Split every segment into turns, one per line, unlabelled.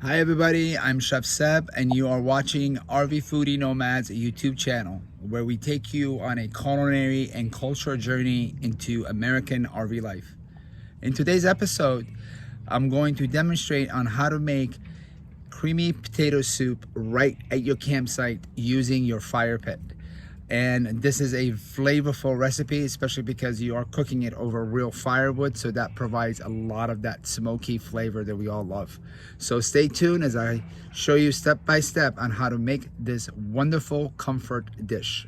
Hi everybody, I'm Chef Seb and you are watching RV Foodie Nomads YouTube channel where we take you on a culinary and cultural journey into American RV life. In today's episode, I'm going to demonstrate on how to make creamy potato soup right at your campsite using your fire pit. And this is a flavorful recipe, especially because you are cooking it over real firewood, so that provides a lot of that smoky flavor that we all love. So stay tuned as I show you step by step on how to make this wonderful comfort dish.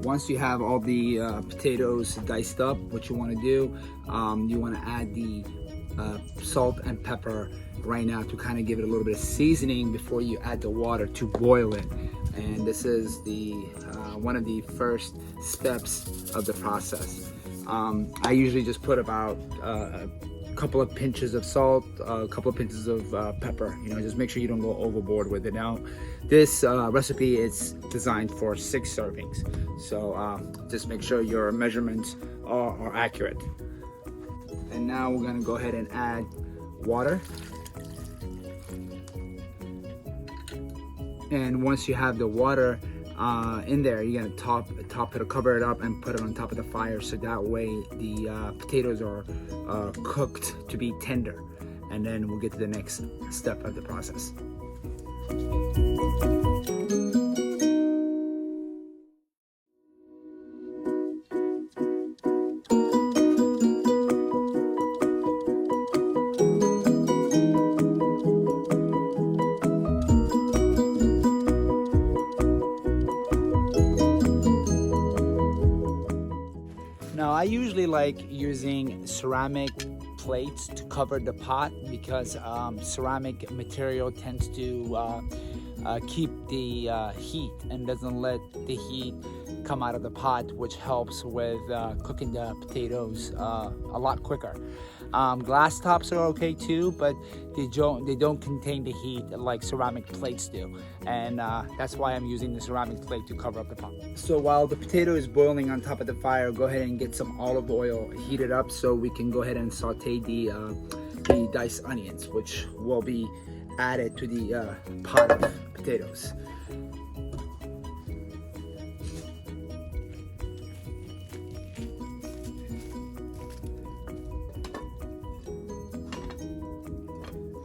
Once you have all the potatoes diced up, what you want to do, you want to add the salt and pepper right now to kind of give it a little bit of seasoning before you add the water to boil it. And this is the one of the first steps of the process. I usually just put about a couple of pinches of salt, a couple of pinches of pepper. Just make sure you don't go overboard with it. Now, this recipe is designed for 6 servings, so just make sure your measurements are accurate. And now we're gonna go ahead and add water. And once you have the water in there, you're gonna top it, cover it up, and put it on top of the fire, so that way the potatoes are cooked to be tender. And then we'll get to the next step of the process. Now, I usually like using ceramic plates to cover the pot because ceramic material tends to keep the heat and doesn't let the heat come out of the pot, which helps with cooking the potatoes a lot quicker. Glass tops are okay too, but they don't contain the heat like ceramic plates do, and that's why I'm using the ceramic plate to cover up the pot. So while the potato is boiling on top of the fire, go ahead and get some olive oil heated up so we can go ahead and saute the diced onions, which will be added to the pot of potatoes.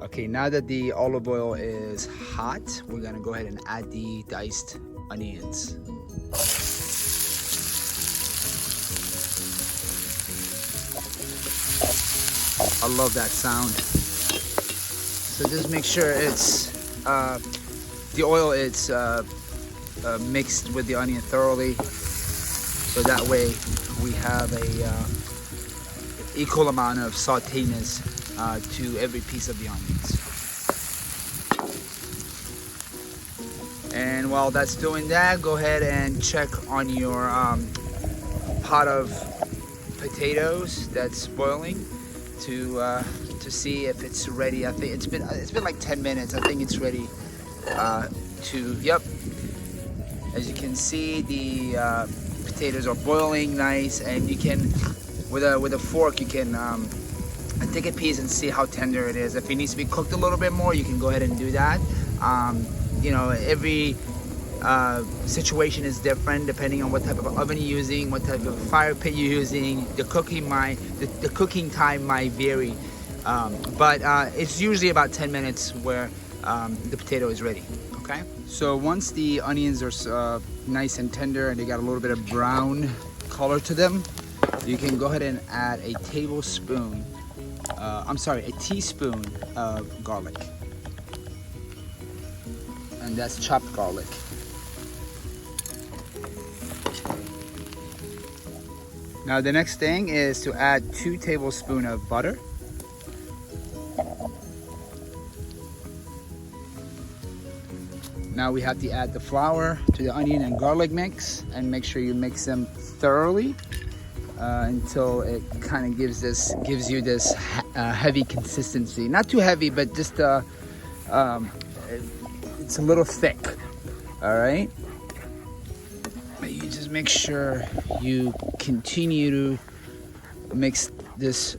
Okay, now that the olive oil is hot, we're gonna go ahead and add the diced onions. I love that sound. So just make sure it's the oil is mixed with the onion thoroughly, so that way we have a equal amount of sauténess to every piece of the onions. And while that's doing that, go ahead and check on your pot of potatoes that's boiling to see if it's ready. I think it's been like 10 minutes. I think it's ready yep. As you can see, the potatoes are boiling nice, and you can, with a fork, you can take a piece and see how tender it is. If it needs to be cooked a little bit more, you can go ahead and do that. Every situation is different depending on what type of oven you're using, what type of fire pit you're using. The cooking time might vary, but it's usually about 10 minutes where the potato is ready. Okay, so once the onions are nice and tender and they got a little bit of brown color to them, you can go ahead and add a teaspoon of garlic. And that's chopped garlic. Now the next thing is to add 2 tablespoons of butter. Now we have to add the flour to the onion and garlic mix and make sure you mix them thoroughly until it kind of gives you this heavy consistency. Not too heavy, but just it's a little thick. All right. But you just make sure you continue to mix this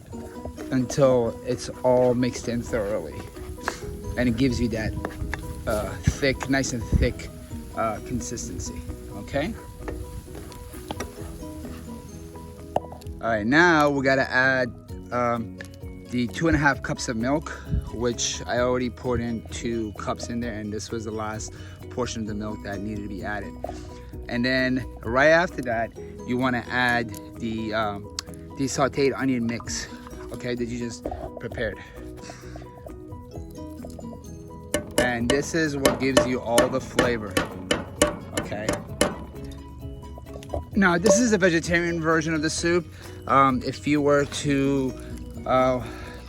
until it's all mixed in thoroughly, and it gives you that nice and thick consistency. Okay. All right, now we gotta add the 2.5 cups of milk, which I already poured in 2 cups in there, and this was the last portion of the milk that needed to be added. And then right after that, you want to add the sauteed onion mix, okay, that you just prepared. And this is what gives you all the flavor, okay? Now, this is a vegetarian version of the soup. If you were to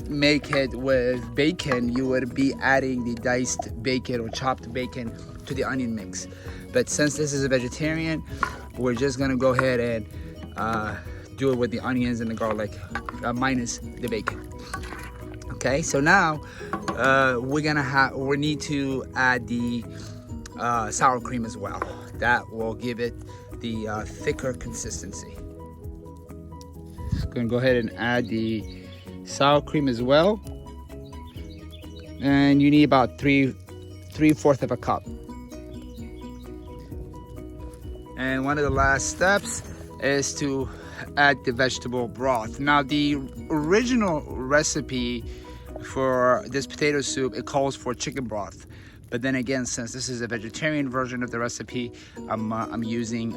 make it with bacon, you would be adding the diced bacon or chopped bacon to the onion mix. But since this is a vegetarian, we're just gonna go ahead and do it with the onions and the garlic, minus the bacon. Okay, so now we need to add the sour cream as well. That will give it the thicker consistency. Gonna go ahead and add the sour cream as well, and you need about 3/4 of a cup. And one of the last steps is to add the vegetable broth. Now, the original recipe for this potato soup, it calls for chicken broth, but then again, since this is a vegetarian version of the recipe, I'm using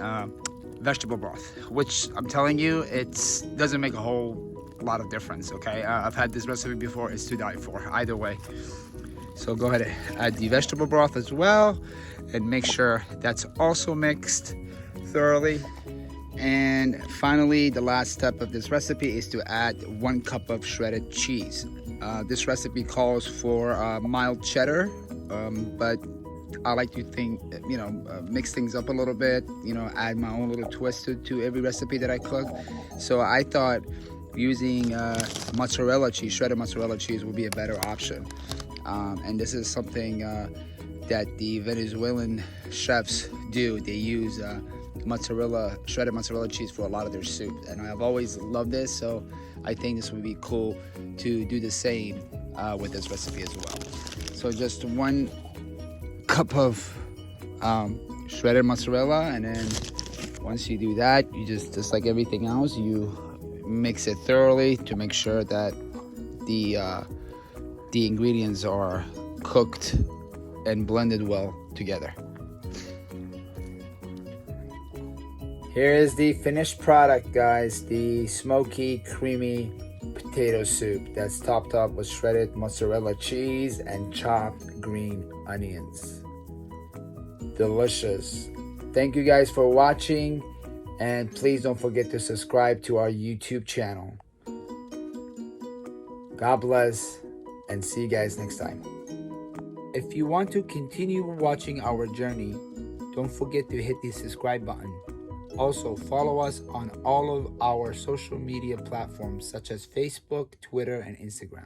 vegetable broth, which I'm telling you, it doesn't make a whole lot of difference. Okay, I've had this recipe before. It's to die for either way. So go ahead and add the vegetable broth as well, and make sure that's also mixed thoroughly. And finally, the last step of this recipe is to add 1 cup of shredded cheese. This recipe calls for mild cheddar, but I like to mix things up a little bit, add my own little twist to every recipe that I cook. So I thought using mozzarella cheese, shredded mozzarella cheese, would be a better option. And this is something that the Venezuelan chefs do. They use shredded mozzarella cheese for a lot of their soup, and I've always loved this, so I think this would be cool to do the same with this recipe as well. So just 1 cup of shredded mozzarella, and then once you do that, you just like everything else, you mix it thoroughly to make sure that the ingredients are cooked and blended well together. Here is the finished product, guys. The smoky, creamy potato soup that's topped up with shredded mozzarella cheese and chopped green onions. Delicious. Thank you guys for watching, and please don't forget to subscribe to our YouTube channel. God bless, and see you guys next time. If you want to continue watching our journey, don't forget to hit the subscribe button. Also, follow us on all of our social media platforms such as Facebook, Twitter, and Instagram.